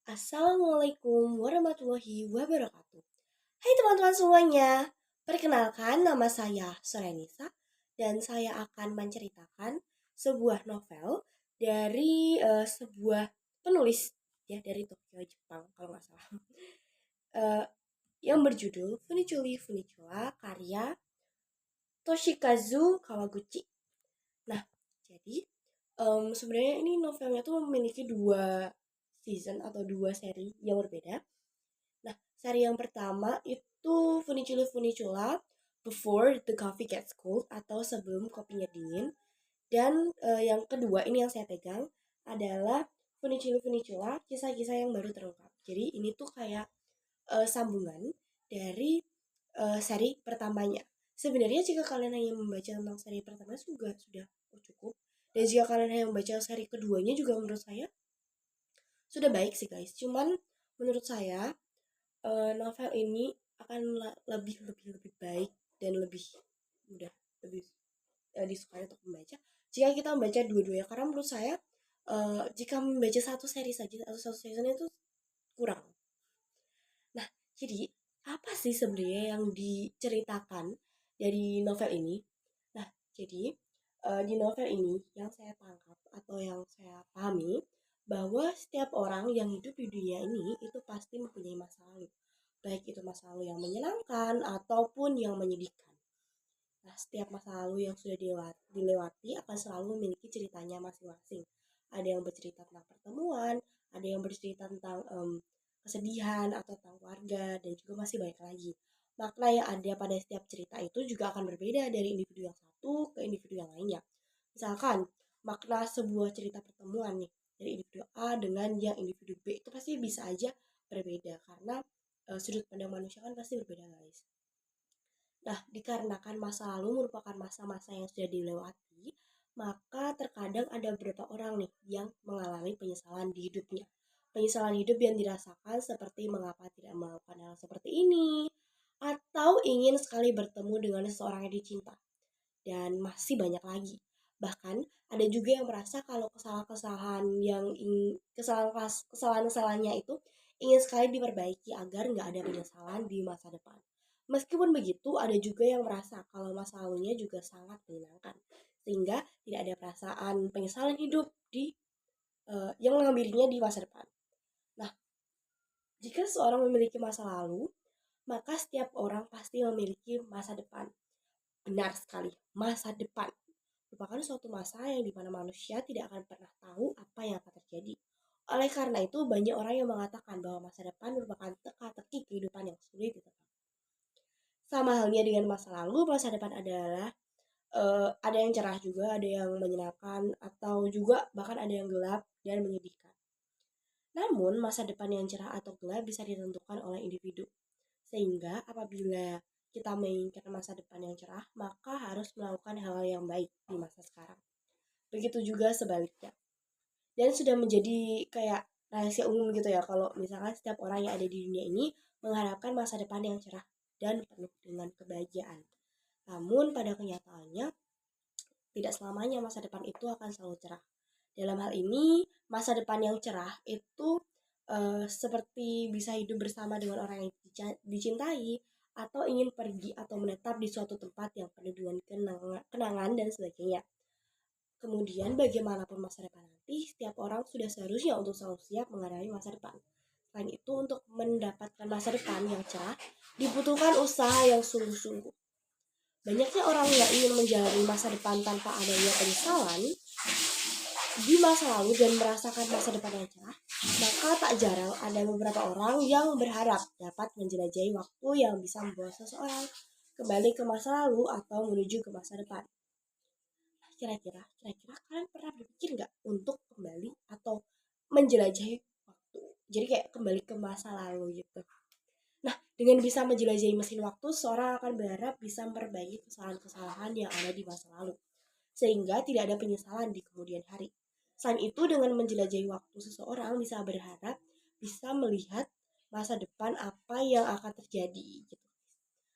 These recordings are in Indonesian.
Assalamualaikum warahmatullahi wabarakatuh. Hai teman-teman semuanya, perkenalkan nama saya Sorenisa dan saya akan menceritakan sebuah novel dari sebuah penulis ya dari Tokyo, Jepang kalau nggak salah. Eh, yang berjudul Funichuli Funichula karya Toshikazu Kawaguchi. Nah, jadi sebenarnya ini novelnya tuh memiliki dua season atau dua seri yang berbeda. Nah, seri yang pertama itu Funichulu Funichula Before the Coffee Gets Cold atau Sebelum Kopinya Dingin. Dan yang kedua ini yang saya pegang adalah Funichulu Funichula Kisah-kisah yang baru terungkap. Jadi ini tuh kayak sambungan dari seri pertamanya. Sebenarnya jika kalian hanya membaca tentang seri pertama juga sudah cukup. Dan jika kalian hanya membaca seri keduanya juga menurut saya sudah baik sih guys. Cuman menurut saya novel ini akan lebih baik dan lebih mudah, lebih disukai untuk membaca jika kita membaca dua-duanya, karena menurut saya jika membaca satu seri saja atau satu season itu kurang. Nah, jadi apa sih sebenarnya yang diceritakan dari novel ini? Nah, jadi di novel ini yang saya tangkap atau yang saya pahami bahwa setiap orang yang hidup di dunia ini itu pasti mempunyai masa lalu, baik itu masa lalu yang menyenangkan ataupun yang menyedihkan. Nah, setiap masa lalu yang sudah dilewati akan selalu memiliki ceritanya masing-masing. Ada yang bercerita tentang pertemuan, ada yang bercerita tentang kesedihan atau tentang keluarga, dan juga masih banyak lagi. Makna yang ada pada setiap cerita itu juga akan berbeda dari individu yang satu ke individu yang lainnya. Misalkan, makna sebuah cerita pertemuan nih, dari individu A dengan yang individu B itu pasti bisa aja berbeda, karena sudut pandang manusia kan pasti berbeda guys. Nah, dikarenakan masa lalu merupakan masa-masa yang sudah dilewati, maka terkadang ada beberapa orang nih yang mengalami penyesalan di hidupnya. Penyesalan hidup yang dirasakan seperti mengapa tidak melakukan hal seperti ini, atau ingin sekali bertemu dengan seseorang yang dicinta. Dan masih banyak lagi. Bahkan ada juga yang merasa kalau kesalahan-kesalahannya itu ingin sekali diperbaiki agar nggak ada penyesalan di masa depan. Meskipun begitu, ada juga yang merasa kalau masa lalunya juga sangat menyenangkan, sehingga tidak ada perasaan penyesalan hidup yang mengambilnya di masa depan. Nah, jika seorang memiliki masa lalu, maka setiap orang pasti memiliki masa depan. Benar sekali, masa depan merupakan suatu masa yang dimana manusia tidak akan pernah tahu apa yang akan terjadi. Oleh karena itu, banyak orang yang mengatakan bahwa masa depan merupakan teka-teki kehidupan yang sulit ditebak. Sama halnya dengan masa lalu, masa depan adalah ada yang cerah juga, ada yang menyenangkan, atau juga bahkan ada yang gelap dan menyedihkan. Namun, masa depan yang cerah atau gelap bisa ditentukan oleh individu. Sehingga apabila kita menginginkan masa depan yang cerah, maka harus melakukan hal-hal yang baik di masa sekarang. Begitu juga sebaliknya. Dan sudah menjadi kayak rahasia umum gitu ya, kalau misalkan setiap orang yang ada di dunia ini mengharapkan masa depan yang cerah dan penuh dengan kebahagiaan. Namun pada kenyataannya tidak selamanya masa depan itu akan selalu cerah. Dalam hal ini, masa depan yang cerah itu seperti bisa hidup bersama dengan orang yang dicintai, atau ingin pergi atau menetap di suatu tempat yang penuh dengan kenangan dan sebagainya. Kemudian bagaimanapun masa depan nanti, setiap orang sudah seharusnya untuk selalu siap menghadapi masa depan. Selain itu, untuk mendapatkan masa depan yang cerah, dibutuhkan usaha yang sungguh-sungguh. Banyaknya orang yang ingin menjalani masa depan tanpa adanya penyesalan di masa lalu dan merasakan masa depan yang cerah, maka tak jarang ada beberapa orang yang berharap dapat menjelajahi waktu yang bisa membawa seseorang kembali ke masa lalu atau menuju ke masa depan. Kira-kira kalian pernah berpikir nggak untuk kembali atau menjelajahi waktu? Jadi kayak kembali ke masa lalu gitu. Nah, dengan bisa menjelajahi mesin waktu, seorang akan berharap bisa memperbaiki kesalahan-kesalahan yang ada di masa lalu, sehingga tidak ada penyesalan di kemudian hari. Selain itu, dengan menjelajahi waktu, seseorang bisa berharap bisa melihat masa depan apa yang akan terjadi. Gitu.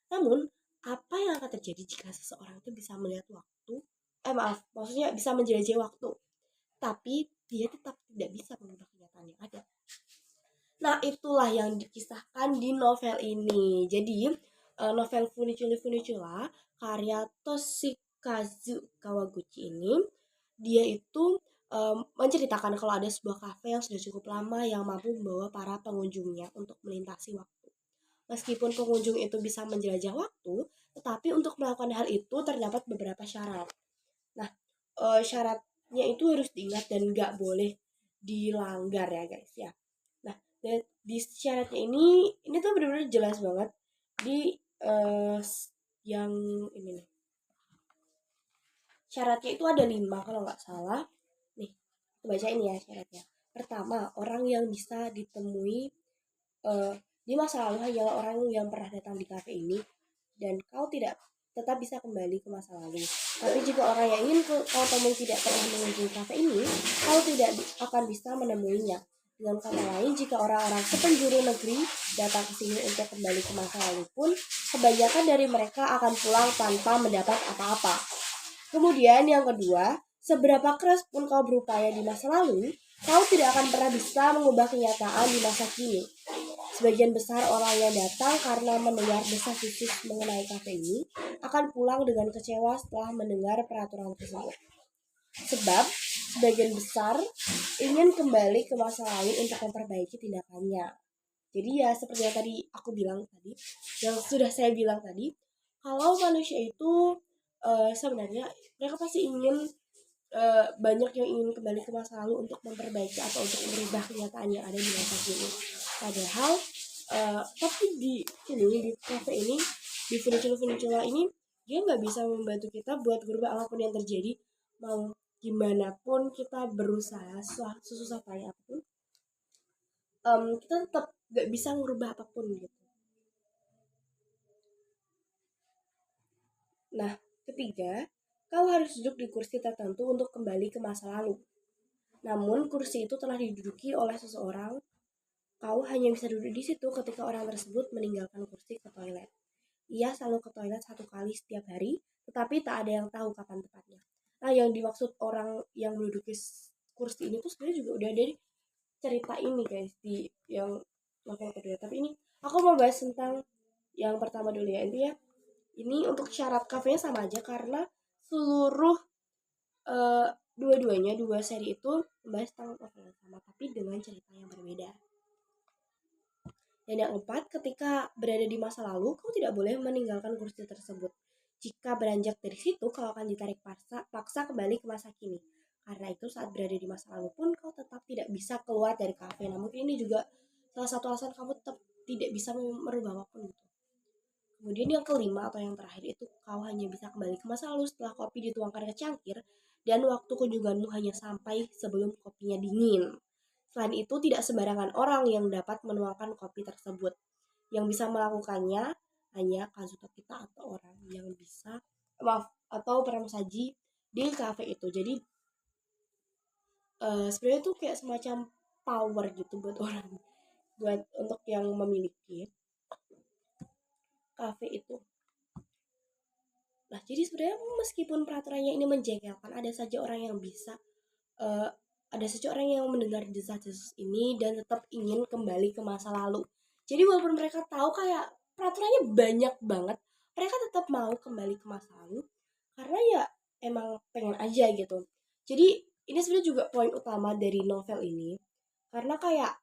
Namun, apa yang akan terjadi jika seseorang itu bisa melihat waktu? Maksudnya bisa menjelajahi waktu, tapi dia tetap tidak bisa mengubah kenyataan yang ada. Nah, itulah yang dikisahkan di novel ini. Jadi, novel Funiculi Funicula karya Toshikazu Kawaguchi ini, dia itu menceritakan kalau ada sebuah kafe yang sudah cukup lama yang mampu membawa para pengunjungnya untuk melintasi waktu. Meskipun pengunjung itu bisa menjelajah waktu, tetapi untuk melakukan hal itu terdapat beberapa syarat. Nah, syaratnya itu harus diingat dan nggak boleh dilanggar ya guys ya. Nah, di syaratnya ini tuh benar-benar jelas banget di yang ini nih. Syaratnya itu ada 5 kalau nggak salah. Nih, aku baca ini ya syaratnya. Pertama, orang yang bisa ditemui di masa lalu hanyalah orang yang pernah datang di kafe ini dan kau tidak tetap bisa kembali ke masa lalu. Tapi jika orang yang ingin kau temui tidak pernah mengunjungi kafe ini, kau tidak akan bisa menemuinya. Dengan kata lain, jika orang-orang sepenjuru negeri datang ke sini untuk kembali ke masa lalu pun, kebanyakan dari mereka akan pulang tanpa mendapat apa-apa. Kemudian yang kedua, seberapa keras pun kau berupaya di masa lalu, kau tidak akan pernah bisa mengubah kenyataan di masa kini. Sebagian besar orang yang datang karena mendengar desas-desus mengenai kafe ini akan pulang dengan kecewa setelah mendengar peraturan tersebut. Sebab sebagian besar ingin kembali ke masa lalu untuk memperbaiki tindakannya. Jadi ya seperti yang tadi aku bilang tadi, yang sudah saya bilang tadi, kalau manusia itu sebenarnya mereka pasti ingin banyak yang ingin kembali ke masa lalu untuk memperbaiki atau untuk merubah kenyataan yang ada di masa kini. Padahal tapi di kafe ini, di Funicula ini, dia nggak bisa membantu kita buat berubah apapun yang terjadi. Mau gimana pun kita berusaha sesusah payah apapun, kita tetap nggak bisa merubah apapun gitu. Nah, ketiga, kau harus duduk di kursi tertentu untuk kembali ke masa lalu. Namun, kursi itu telah diduduki oleh seseorang. Kau hanya bisa duduk di situ ketika orang tersebut meninggalkan kursi ke toilet. Ia selalu ke toilet 1 kali setiap hari, tetapi tak ada yang tahu kapan tepatnya. Nah, yang dimaksud orang yang menduduki kursi ini tuh sebenarnya juga udah ada di cerita ini guys, di yang novel kedua. Tapi ini aku mau bahas tentang yang pertama dulu ya. Intinya ini untuk syarat kafenya sama aja karena seluruh eh, dua-duanya dua seri itu membahas tentang novel yang sama tapi dengan cerita yang berbeda. Dan yang keempat, ketika berada di masa lalu, kau tidak boleh meninggalkan kursi tersebut. Jika beranjak dari situ, kau akan ditarik paksa kembali ke masa kini. Karena itu saat berada di masa lalu pun kau tetap tidak bisa keluar dari kafe. Nah mungkin ini juga salah satu alasan kamu tetap tidak bisa merubah apapun gitu. Kemudian yang kelima atau yang terakhir itu kau hanya bisa kembali ke masa lalu setelah kopi dituangkan ke cangkir dan waktu kunjunganmu hanya sampai sebelum kopinya dingin. Selain itu tidak sembarangan orang yang dapat menuangkan kopi tersebut. Yang bisa melakukannya hanya Kazuto kita atau orang yang bisa atau pramusaji di kafe itu. Jadi sebenarnya itu kayak semacam power gitu buat orang, buat untuk yang memiliki kafe itu. Nah, jadi sebenarnya meskipun peraturannya ini menjengkelkan, ada saja orang yang bisa, uh, ada saja orang yang mendengar desas-desus ini dan tetap ingin kembali ke masa lalu. Jadi walaupun mereka tahu kayak peraturannya banyak banget, mereka tetap mau kembali ke masa lalu karena ya emang pengen aja gitu. Jadi ini sebenarnya juga poin utama dari novel ini karena kayak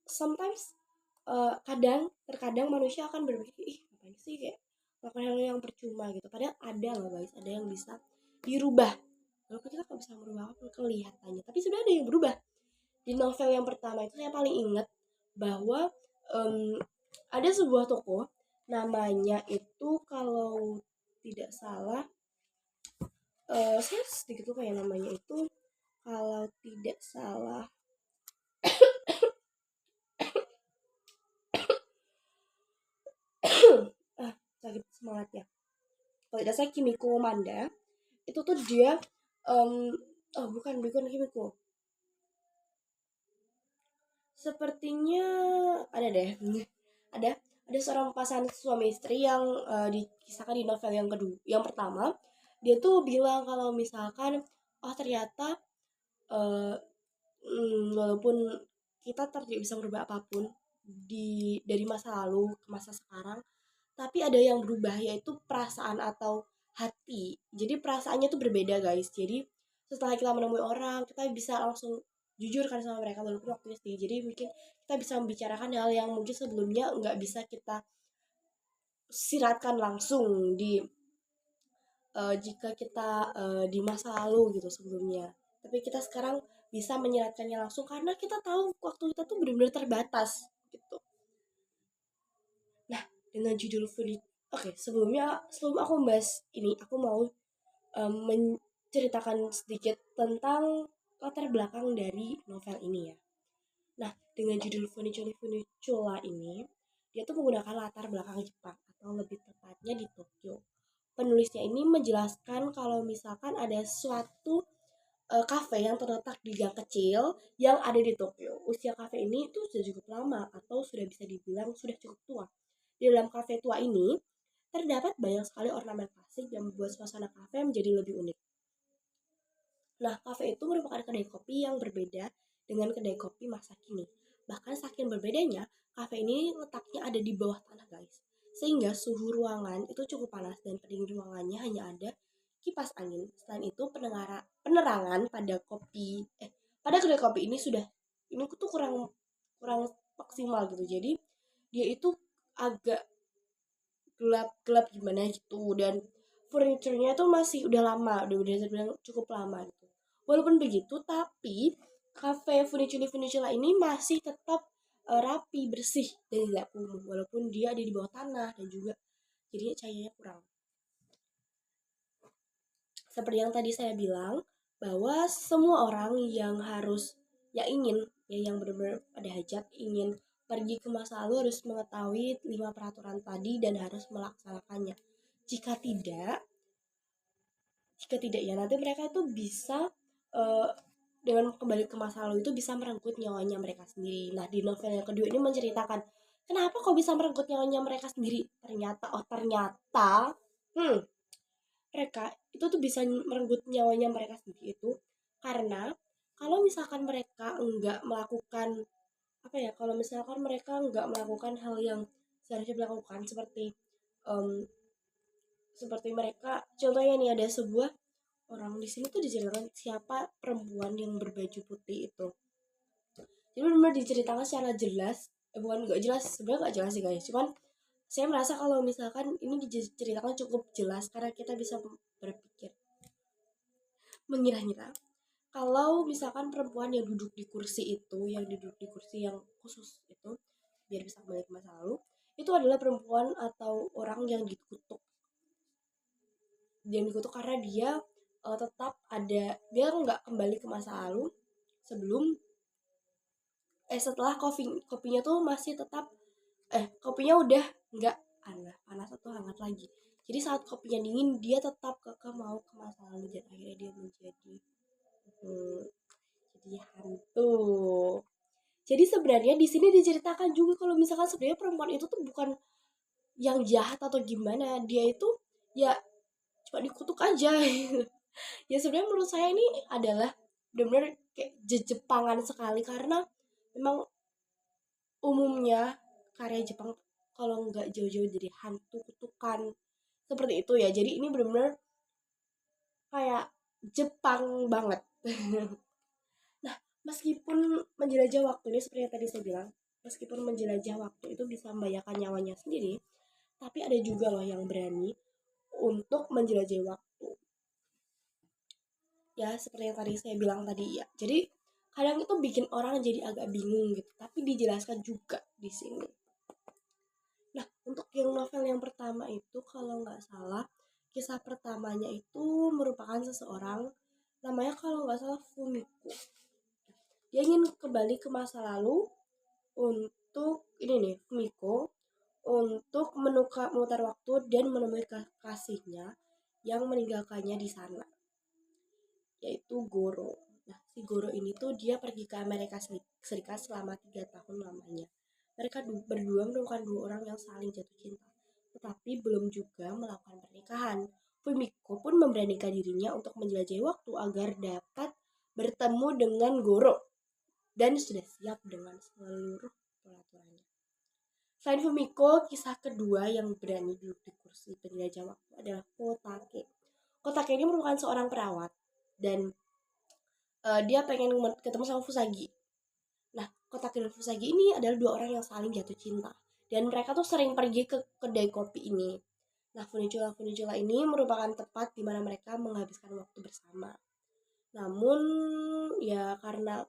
sometimes terkadang manusia akan berpikir ih ngapain sih kayak melakukan hal yang percuma gitu, padahal ada loh guys, ada yang bisa dirubah walaupun kita nggak bisa merubah apapun kelihatannya, tapi sudah ada yang berubah. Di novel yang pertama itu saya paling ingat bahwa ada sebuah toko namanya itu kalau tidak salah saya sedikit lupa ya namanya itu, kalau tidak salah sakit semangat ya, kalau tidak salah Kimiko Manda itu tuh dia oh bukan Kimiko, sepertinya ada deh ada ada seorang pasangan suami istri yang dikisahkan di novel yang kedua yang pertama. Dia tuh bilang kalau misalkan oh ternyata walaupun kita tidak bisa merubah apapun, dari masa lalu ke masa sekarang, tapi ada yang berubah yaitu perasaan atau hati. Jadi perasaannya tuh berbeda guys. Jadi setelah kita menemui orang, kita bisa langsung jujur kan sama mereka walaupun waktunya sedih. Jadi mungkin kita bisa membicarakan hal yang mungkin sebelumnya nggak bisa kita siratkan langsung jika kita di masa lalu gitu sebelumnya. Tapi kita sekarang bisa menyiratkannya langsung karena kita tahu waktu kita tuh benar-benar terbatas gitu. Nah, dengan judul Oke, sebelum aku membahas ini, aku mau menceritakan sedikit tentang latar belakang dari novel ini ya. Nah, dengan judul Funiculi Funicula ini, dia tuh menggunakan latar belakang Jepang atau lebih tepatnya di Tokyo. Penulisnya ini menjelaskan kalau misalkan ada suatu kafe yang terletak di gang kecil yang ada di Tokyo. Usia kafe ini tuh sudah cukup lama atau sudah bisa dibilang sudah cukup tua. Di dalam kafe tua ini terdapat banyak sekali ornamen klasik yang membuat suasana kafe menjadi lebih unik. Nah, kafe itu merupakan kedai kopi yang berbeda dengan kedai kopi masa kini. Bahkan saking berbedanya, kafe ini letaknya ada di bawah tanah guys. Sehingga suhu ruangan itu cukup panas dan pendingin ruangannya hanya ada kipas angin. Selain itu, penerangan pada kedai kopi ini tuh kurang kurang maksimal gitu. Jadi dia itu agak gelap-gelap gimana gitu dan furniturnya tuh masih udah lama, udah terbilang cukup lama gitu. Walaupun begitu, tapi cafe Funicula ini masih tetap rapi, bersih dan tidak kumuh walaupun dia ada di bawah tanah dan juga jadinya cahayanya kurang. Seperti yang tadi saya bilang bahwa semua orang yang ingin yang benar-benar ada hajat ingin pergi ke masa lalu harus mengetahui 5 peraturan tadi dan harus melaksanakannya. Jika tidak, ya nanti mereka itu bisa uh, dengan kembali ke masa lalu itu bisa merenggut nyawanya mereka sendiri. Nah, di novel yang kedua ini menceritakan kenapa kok bisa merenggut nyawanya mereka sendiri. Ternyata mereka itu tuh bisa merenggut nyawanya mereka sendiri itu karena kalau misalkan mereka enggak melakukan kalau misalkan mereka enggak melakukan hal yang seharusnya dilakukan um, seperti mereka contohnya nih ada sebuah orang di sini tuh diceritakan siapa perempuan yang berbaju putih itu. Jadi benar-benar diceritakan secara jelas, bukan nggak jelas, sebenarnya nggak jelas sih guys. Cuman saya merasa kalau misalkan ini diceritakan cukup jelas karena kita bisa berpikir, mengira-ngira kalau misalkan perempuan yang duduk di kursi itu, yang duduk di kursi yang khusus itu, biar bisa kembali ke masa lalu, itu adalah perempuan atau orang yang dikutuk karena dia tetap ada dia nggak kembali ke masa lalu sebelum setelah kopinya tuh masih tetap kopinya udah nggak panas atau hangat lagi. Jadi saat kopinya dingin dia tetap mau ke masa lalu dan akhirnya dia hmm, jadi hantu. Jadi sebenarnya di sini diceritakan juga kalau misalkan sebenarnya perempuan itu tuh bukan yang jahat atau gimana, dia itu ya cuma dikutuk aja. Ya sebenarnya menurut saya ini adalah benar-benar kayak Jepangan sekali karena memang umumnya karya Jepang kalau nggak jauh-jauh dari hantu kutukan seperti itu ya. Jadi ini benar-benar kayak Jepang banget. Nah, meskipun menjelajah waktu ini seperti yang tadi saya bilang, meskipun menjelajah waktu itu bisa membahayakan nyawanya sendiri, tapi ada juga loh yang berani untuk menjelajah waktu. Ya, seperti yang tadi saya bilang tadi ya. Jadi kadang itu bikin orang jadi agak bingung gitu, tapi dijelaskan juga di sini. Nah, untuk yang novel yang pertama itu kalau nggak salah, kisah pertamanya itu merupakan seseorang namanya kalau nggak salah Fumiko. Dia ingin kembali ke masa lalu untuk ini nih Fumiko untuk memutar waktu dan menemui kekasihnya yang meninggalkannya di sana, yaitu Goro. Nah, si Goro ini tuh dia pergi ke Amerika Serikat selama 3 tahun lamanya. Mereka berdua merupakan dua orang yang saling jatuh cinta, tetapi belum juga melakukan pernikahan. Fumiko pun memberanikan dirinya untuk menjelajahi waktu agar dapat bertemu dengan Goro dan sudah siap dengan seluruh peraturannya. Selain Fumiko, kisah kedua yang berani duduk di kursi penjelajah waktu adalah Kotake. Kotake ini merupakan seorang perawat dan dia pengen ketemu sama Fusagi. Nah, Kotake dan Fusagi ini adalah dua orang yang saling jatuh cinta dan mereka tuh sering pergi ke kedai kopi ini. Nah, Funichula ini merupakan tempat di mana mereka menghabiskan waktu bersama. Namun ya karena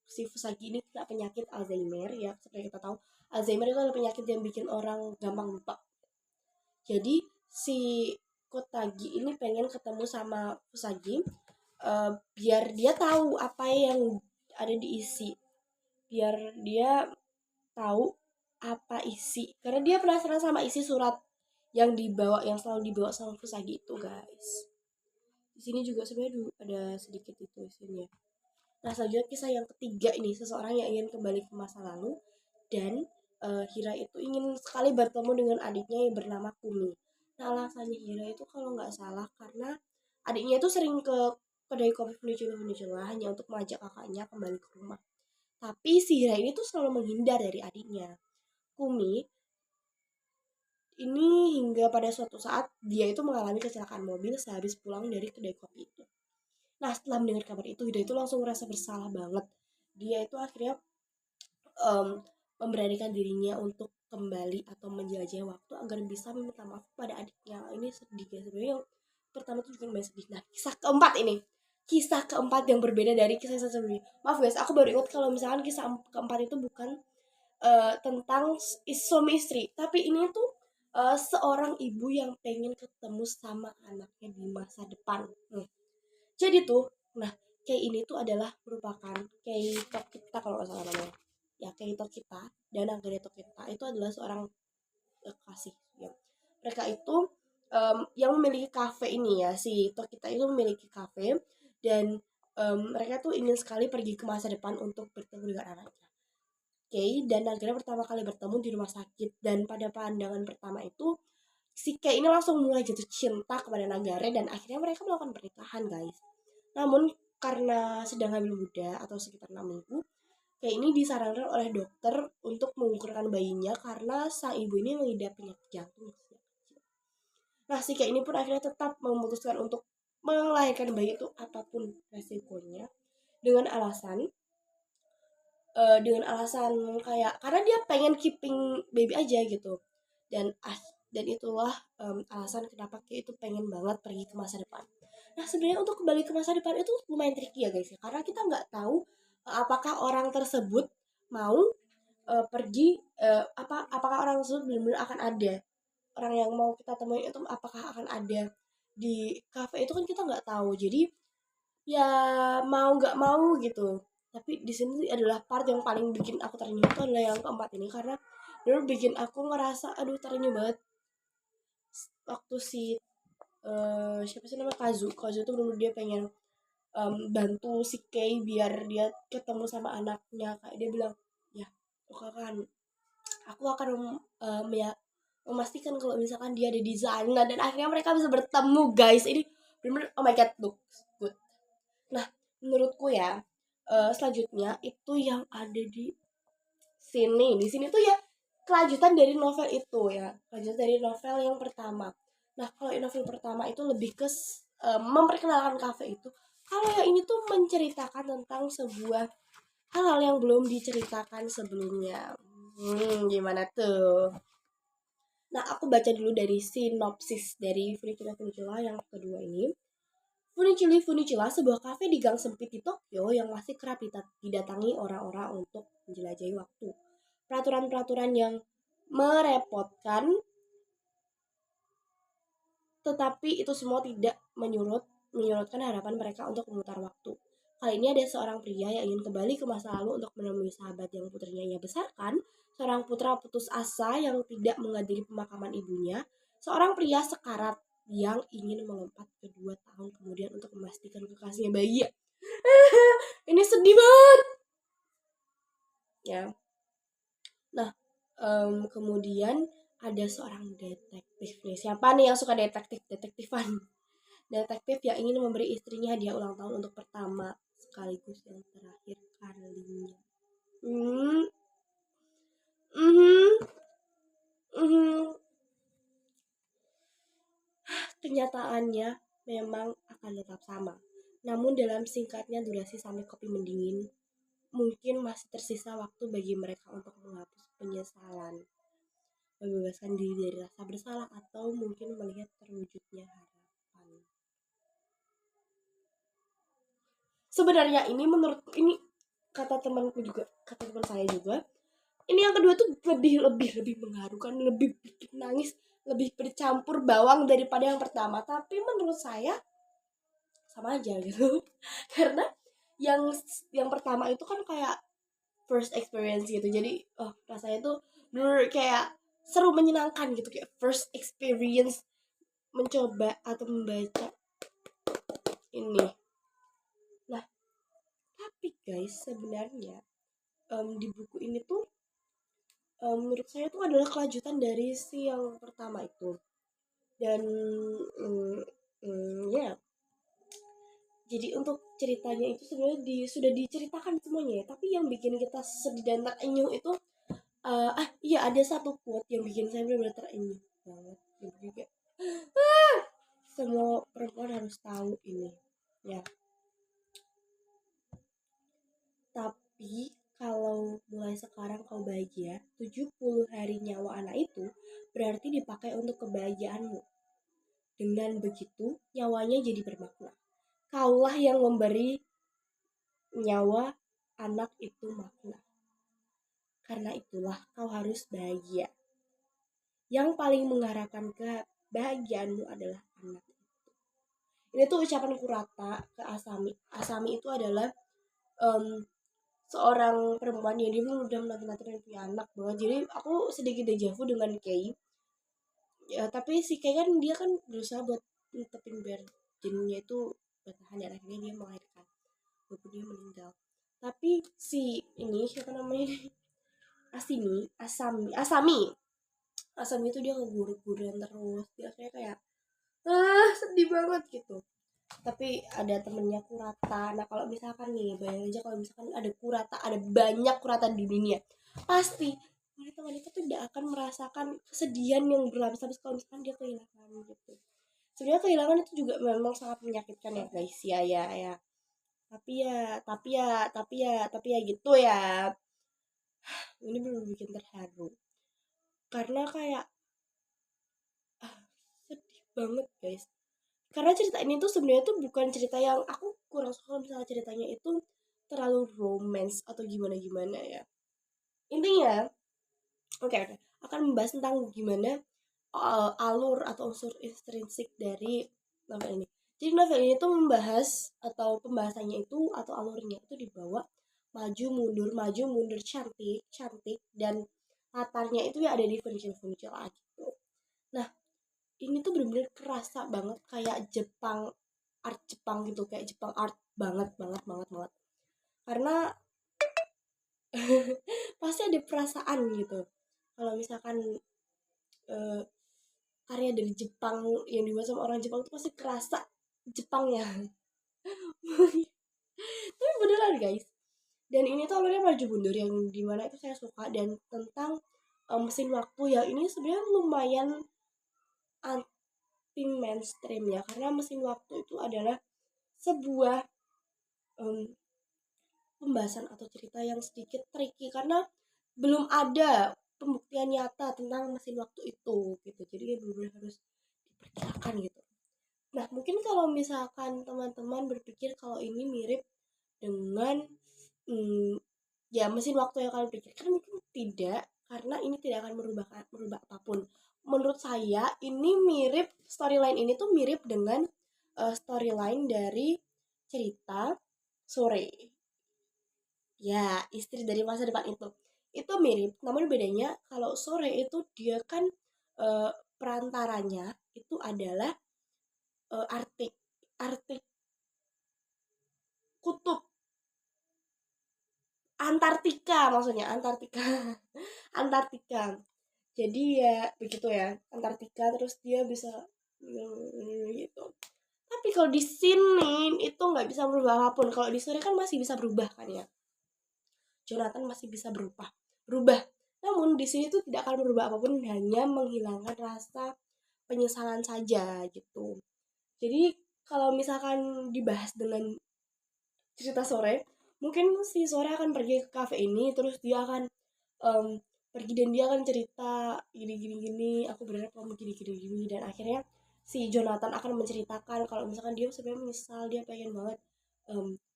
si Fusagi ini kena penyakit Alzheimer, ya seperti kita tahu Alzheimer itu adalah penyakit yang bikin orang gampang lupa. Jadi si Kotagi ini pengen ketemu sama Fusagi, biar dia tahu apa yang ada di isi, biar dia tahu apa isi, karena dia penasaran sama isi surat yang selalu dibawa sama Fusagi itu, guys. Di sini juga sebenarnya ada sedikit itu isinya. Nah, selanjutnya kisah yang ketiga ini, seseorang yang ingin kembali ke masa lalu dan Hira itu ingin sekali bertemu dengan adiknya yang bernama Kumi. Nah, alasannya Hira itu kalau nggak salah karena adiknya itu sering ke kedai kopi Funichula hanya untuk mengajak kakaknya kembali ke rumah. Tapi si Hira ini tuh selalu menghindar dari adiknya. Kumi ini hingga pada suatu saat dia itu mengalami kecelakaan mobil sehabis pulang dari kedai kopi itu. Nah, setelah mendengar kabar itu, Hida itu langsung merasa bersalah banget. Dia itu akhirnya memberanikan dirinya untuk kembali atau menjelajah waktu agar bisa meminta maaf pada adiknya. Ini sedih ya sebenarnya. Yang pertama itu juga lumayan sedih. Nah, kisah keempat yang berbeda dari kisah sebelumnya. Maaf guys, aku baru ingat kalau misalkan kisah keempat itu bukan tentang suami istri, tapi ini tuh seorang ibu yang pengen ketemu sama anaknya di masa depan. Jadi tuh, nah kayak ini tuh adalah merupakan kayak top kita kalau nggak salah namanya. Ya kayak top kita dan Nagare top kita itu adalah seorang kasih. Ya. Mereka itu yang memiliki kafe ini ya, si Tokita itu memiliki kafe dan mereka tuh ingin sekali pergi ke masa depan untuk bertemu dengan anaknya. Kei dan Nagare pertama kali bertemu di rumah sakit dan pada pandangan pertama itu si Kei ini langsung mulai jatuh cinta kepada Nagare dan akhirnya mereka melakukan pernikahan, guys. Namun karena sedang hamil muda atau sekitar 6 minggu, Kei ini disarankan oleh dokter untuk mengukurkan bayinya karena sang ibu ini mengidap penyakit jantung. Nah, si Kei ini pun akhirnya tetap memutuskan untuk melahirkan bayi itu apapun resikonya dengan alasan kayak karena dia pengen keeping baby aja gitu. Dan itulah alasan kenapa Kei itu pengen banget pergi ke masa depan. Nah, sebenarnya untuk kembali ke masa depan itu lumayan tricky ya guys ya, karena kita nggak tahu apakah orang tersebut mau pergi apakah orang tersebut benar-benar akan ada, orang yang mau kita temuin itu apakah akan ada di cafe itu kan kita nggak tahu. Jadi ya mau nggak mau gitu. Tapi di sini adalah part yang paling bikin aku terenyuh itu adalah yang keempat ini, karena dulu bikin aku ngerasa aduh terenyuh banget waktu si siapa sih nama Kazu tuh bener dia pengen bantu si Kei biar dia ketemu sama anaknya. Kayak dia bilang ya aku akan ya, memastikan kalau misalkan dia ada di sana dan akhirnya mereka bisa bertemu, guys. Ini bener-bener oh my god, looks good. Nah, menurutku ya selanjutnya itu yang ada di sini tuh ya kelanjutan dari novel itu ya, kelanjutan dari novel yang pertama. Nah, kalau novel pertama itu lebih ke memperkenalkan kafe itu. Kalau yang ini tuh menceritakan tentang sebuah hal-hal yang belum diceritakan sebelumnya. Gimana tuh? Nah, aku baca dulu dari sinopsis dari Funicula yang kedua ini. Funicula, sebuah kafe di gang sempit di Tokyo yang masih kerap didatangi orang-orang untuk menjelajahi waktu. Peraturan-peraturan yang merepotkan, tetapi itu semua tidak menyurutkan harapan mereka untuk memutar waktu. Kali ini ada seorang pria yang ingin kembali ke masa lalu untuk menemui sahabat yang putrinya ia besarkan, seorang putra putus asa yang tidak menghadiri pemakaman ibunya, seorang pria sekarat yang ingin melompat ke 2 tahun kemudian untuk memastikan kekasihnya bahagia. Ini sedih banget. Ya. Nah, kemudian ada seorang detektif nih. Siapa nih yang suka detektifan? Detektif yang ingin memberi istrinya hadiah ulang tahun untuk pertama sekaligus yang terakhir kalinya. Hmm. Mhm. kenyataannya memang akan tetap sama. Namun dalam singkatnya durasi sampai kopi mendingin, mungkin masih tersisa waktu bagi mereka untuk menghapus penyesalan, membebaskan diri dari rasa bersalah, atau mungkin melihat terwujudnya harapan. Sebenarnya ini menurutku, ini kata temanku juga, kata teman saya juga, ini yang kedua tuh lebih mengharukan, lebih bikin nangis, lebih bercampur bawang daripada yang pertama. Tapi menurut saya sama aja gitu. Karena yang pertama itu kan kayak first experience gitu, jadi rasanya tuh bener kayak seru, menyenangkan gitu, kayak first experience mencoba atau membaca ini. Nah, tapi guys, sebenarnya di buku ini tuh menurut saya tuh adalah kelanjutan dari si yang pertama itu. Dan ya, jadi untuk ceritanya itu sebenarnya sudah diceritakan semuanya ya, tapi yang bikin kita sedih dan terenyuh itu iya, ada satu quote yang bikin saya benar-benar terenyuh banget. Yang juga semua perempuan harus tahu ini ya. Tapi kalau mulai sekarang kau bahagia, 70 hari nyawa anak itu berarti dipakai untuk kebahagiaanmu. Dengan begitu, nyawanya jadi bermakna. Kaulah yang memberi nyawa anak itu makna. Karena itulah kau harus bahagia. Yang paling mengharapkan kebahagiaanmu adalah anak itu. Ini tuh ucapan Kurata ke Asami. Asami itu adalah seorang perempuan yang dia udah menanti-nanti punya anak banget. Jadi aku sedikit dejavu dengan Kei. Ya, tapi si Kei kan dia kan berusaha buat nutupin biar jinnya itu bertahan, dan akhirnya dia melahirkan walaupun dia meninggal. Tapi si ini siapa namanya, Asami itu dia ngeburu-buruan terus, dia kayak sedih banget gitu. Tapi ada temennya Kurata. Nah kalau misalkan nih, bayangin aja kalau misalkan ada Kurata, ada banyak Kurata di dunia, pasti wanita-wanita tuh tidak akan merasakan kesedihan yang berlapis-lapis kalau misalkan dia kehilangan gitu. Sebenarnya kehilangan itu juga memang sangat menyakitkan ya guys, ya. Tapi ya gitu ya. Ini belum bikin terharu karena kayak sedih banget guys. Karena cerita ini tuh sebenarnya tuh bukan cerita yang, aku kurang suka misalnya ceritanya itu terlalu romance atau gimana ya. Intinya oke, akan membahas tentang gimana alur atau unsur intrinsik dari novel ini. Jadi novel ini tuh membahas, atau pembahasannya itu atau alurnya itu dibawa maju mundur, cantik, dan latarnya itu ya ada di furniture gitu. Nah, ini tuh bener-bener kerasa banget kayak art Jepang gitu, kayak Jepang art banget. Karena pasti ada perasaan gitu kalau misalkan karya dari Jepang yang dibuat sama orang Jepang itu pasti kerasa Jepangnya. Tapi beneran guys, dan ini tuh alurnya maju mundur yang dimana itu saya suka, dan tentang mesin waktu yang ini sebenarnya lumayan anti mainstream ya, karena mesin waktu itu adalah sebuah pembahasan atau cerita yang sedikit tricky karena belum ada pembuktian nyata tentang mesin waktu itu gitu, jadi benar-benar harus diperkirakan gitu. Nah mungkin kalau misalkan teman-teman berpikir kalau ini mirip dengan ya mesin waktu yang kalian pikirkan, mungkin tidak, karena ini tidak akan merubah apapun. Menurut saya ini mirip, storyline ini tuh mirip dengan storyline dari cerita Sore, ya istri dari masa depan itu mirip, namun bedanya kalau Sore itu dia kan perantaranya itu adalah Artik Artik kutub Antartika, maksudnya Antartika. Antartika, jadi ya begitu ya, Antartika, terus dia bisa gitu. Tapi kalau di sini itu nggak bisa berubah apapun. Kalau di Sore kan masih bisa berubah kan ya, Jonathan masih bisa berubah. Namun di sini tuh tidak akan berubah apapun, hanya menghilangkan rasa penyesalan saja gitu. Jadi kalau misalkan dibahas dengan cerita Sore, mungkin si Sore akan pergi ke kafe ini, terus dia akan em, pergi dan dia akan cerita gini gini gini, aku berharap kamu gini gini gini, dan akhirnya si Jonathan akan menceritakan kalau misalkan dia sebenarnya menyesal, dia pengen banget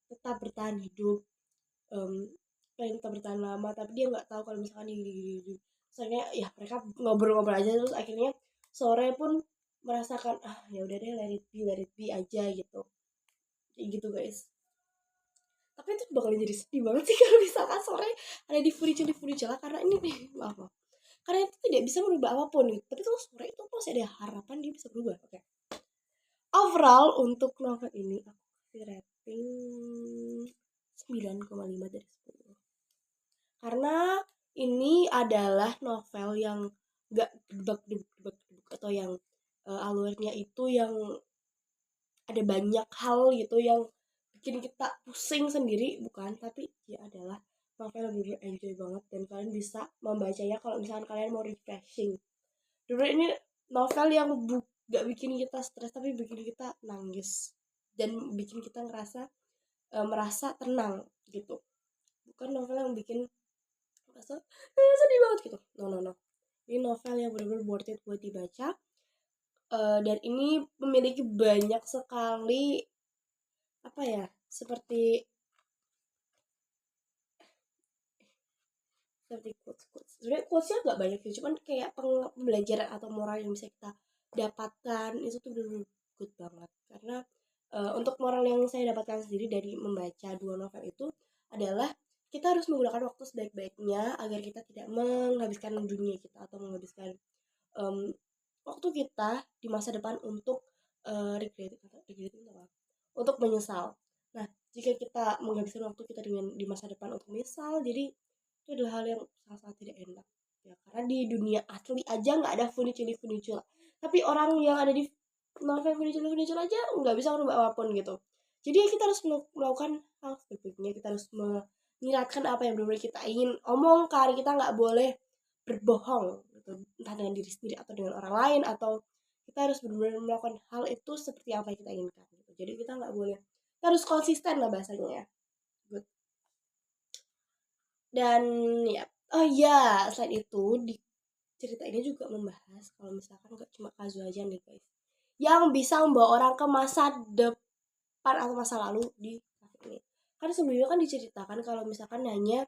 tetap bertahan hidup, em, pengen tetap bertahan lama, tapi dia nggak tahu kalau misalkan gini gini gini. Soalnya ya mereka ngobrol-ngobrol aja, terus akhirnya Sore pun merasakan ya udah deh, let it be aja gitu, kayak gitu guys. Tapi itu bakal jadi sedih banget sih kalau misalkan Sore ada di Furniture karena ini nih, maaf, maaf, karena itu tidak bisa merubah apapun gitu. Tapi tuh Sore itu masih ada harapan dia bisa berubah. Oke, overall untuk novel ini aku kasih rating 9,5 dari 10 karena ini adalah novel yang gak debak atau yang alurnya itu yang ada banyak hal gitu yang bikin kita pusing sendiri, bukan, tapi dia adalah novel yang bener enjoy banget dan kalian bisa membacanya kalau misalkan kalian mau refreshing. Dulu ini novel yang gak bikin kita stres tapi bikin kita nangis dan bikin kita merasa tenang gitu, bukan novel yang bikin merasa sedih banget gitu. No, no, no, ini novel yang benar-benar worth it buat dibaca. Dan ini memiliki banyak sekali apa ya, seperti quotes. Sebenarnya quotesnya nggak banyak sih, cuman kayak pembelajaran atau moral yang bisa kita dapatkan itu tuh bener good banget. Karena untuk moral yang saya dapatkan sendiri dari membaca dua novel itu adalah kita harus menggunakan waktu sebaik-baiknya agar kita tidak menghabiskan dunia kita atau menghabiskan um, waktu kita di masa depan untuk regretting apa? Untuk menyesal. Nah, jika kita menghabiskan waktu kita dengan di masa depan untuk menyesal, jadi itu adalah hal yang sangat-sangat tidak enak. Ya, karena di dunia asli aja nggak ada funiculi, tapi orang yang ada di novel funiculi aja nggak bisa merubah apapun gitu. Jadi kita harus melakukan hal sebaiknya, kita harus menyiratkan apa yang benar-benar kita ingin omongkan, kita nggak boleh berbohong gitu, entah dengan diri sendiri atau dengan orang lain, atau kita harus benar-benar melakukan hal itu seperti apa yang kita inginkan gitu. Jadi kita nggak boleh, kita harus konsisten lah bahasanya ya. Good. Dan ya, oh ya, selain itu di cerita ini juga membahas kalau misalkan nggak cuma Kazu aja nih guys yang bisa membawa orang ke masa depan atau masa lalu di kafe ini. Kan sebelumnya kan diceritakan kalau misalkan hanya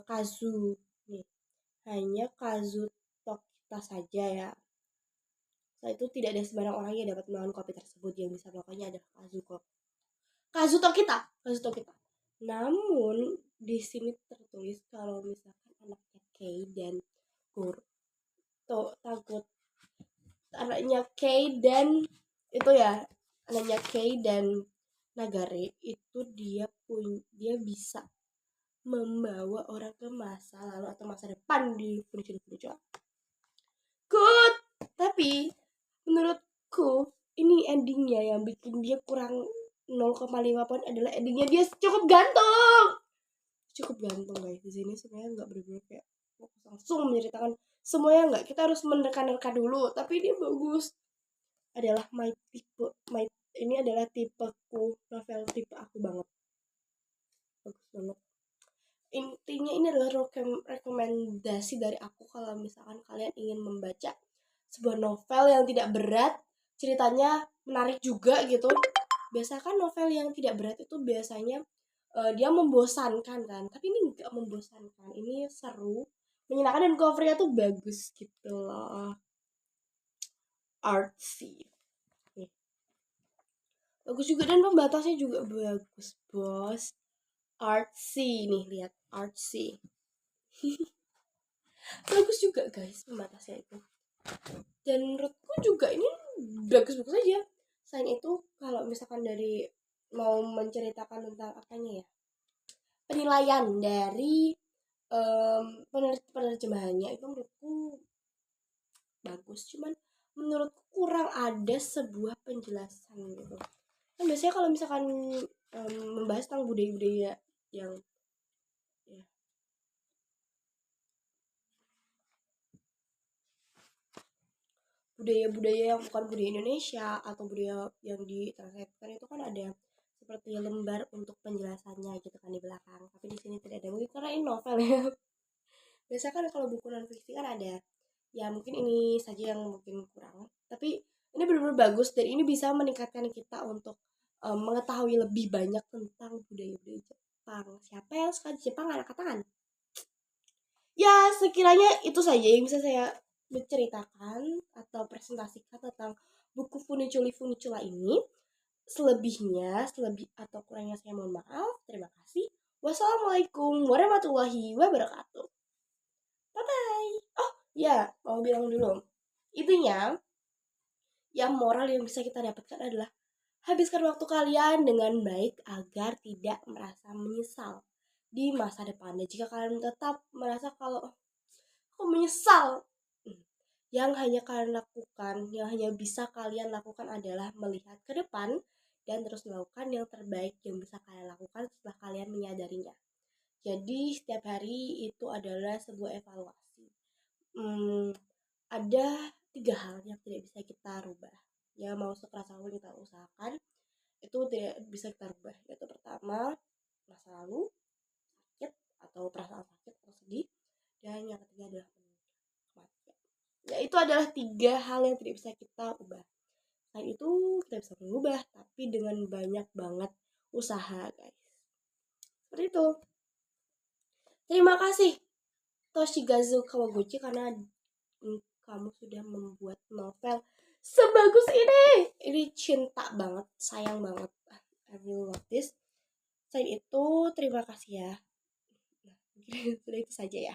Kazu nih, hanya Kazu Tokita saja ya. Setelah itu tidak ada sembarang orang yang dapat melawan kopi tersebut, yang bisa melakukannya adalah Kazu Tokita. Namun di sini tertulis kalau misalkan anaknya Kei dan Goro takut, anaknya Kei dan itu ya, anaknya Kei dan Nagare itu dia bisa membawa orang ke masa lalu atau masa depan di Funichiro. Good, tapi menurutku ini endingnya yang bikin dia kurang 0,5 poin adalah endingnya dia cukup gantung. Cukup gantung guys, di sini sebenarnya nggak berbeda kayak langsung menceritakan semuanya, nggak, kita harus menerka-nerka dulu, tapi dia bagus, adalah my ini adalah tipeku, novel tipe aku banget, bagus banget. Intinya ini adalah rekomendasi dari aku kalau misalkan kalian ingin membaca sebuah novel yang tidak berat, ceritanya menarik juga gitu. Biasanya kan novel yang tidak berat itu biasanya dia membosankan kan, tapi ini nggak membosankan, ini seru, menyenangkan, dan covernya tuh bagus gitu loh, artsy. Nih, bagus juga dan pembatasnya juga bagus bos, artsy nih, lihat artsy. Bagus juga guys pembatasnya itu, dan menurutku juga ini bagus-bagus aja. Selain itu kalau misalkan dari mau menceritakan tentang apanya ya, penilaian dari penerjemahannya itu menurutku bagus, cuman menurutku kurang ada sebuah penjelasan gitu. Kan biasanya kalau misalkan membahas tentang budaya-budaya yang ya, budaya-budaya yang bukan budaya Indonesia atau budaya yang ditranslatekan itu kan ada seperti lembar untuk penjelasannya gitu kan di belakang, tapi di sini tidak ada, mungkin karena ini novel ya. Biasanya kan kalau buku non fiksi kan ada, ya mungkin ini saja yang mungkin kurang, tapi ini benar-benar bagus dan ini bisa meningkatkan kita untuk mengetahui lebih banyak tentang budaya-budaya Jepang. Siapa yang suka Jepang, angkat tangan. Ya, sekiranya itu saja yang bisa saya menceritakan atau presentasikan tentang buku Funiculi Funicula ini. Selebihnya, selebih atau kurangnya saya mohon maaf. Terima kasih. Wassalamualaikum warahmatullahi wabarakatuh. Bye bye. Oh ya, mau bilang dulu. Intinya, yang moral yang bisa kita dapatkan adalah habiskan waktu kalian dengan baik agar tidak merasa menyesal di masa depan. Dan jika kalian tetap merasa kalau aku menyesal, yang hanya kalian lakukan, yang hanya bisa kalian lakukan adalah melihat ke depan dan terus melakukan yang terbaik yang bisa kalian lakukan setelah kalian menyadarinya. Jadi setiap hari itu adalah sebuah evaluasi. Ada 3 hal yang tidak bisa kita rubah. Ya mau sekeras apapun kita usahakan, itu tidak bisa kita rubah. Yaitu pertama, masa lalu, sakit atau perasaan sakit atau sedih, dan yang ketiga adalah kematian. Ya itu adalah 3 hal yang tidak bisa kita ubah. Selain itu kita bisa mengubah, tapi dengan banyak banget usaha, guys. Seperti itu. Terima kasih Toshigazu Kawaguchi karena kamu sudah membuat novel sebagus ini. Ini cinta banget, sayang banget. I really love this. Selain itu, terima kasih ya. Nah, mungkin sudah itu saja ya.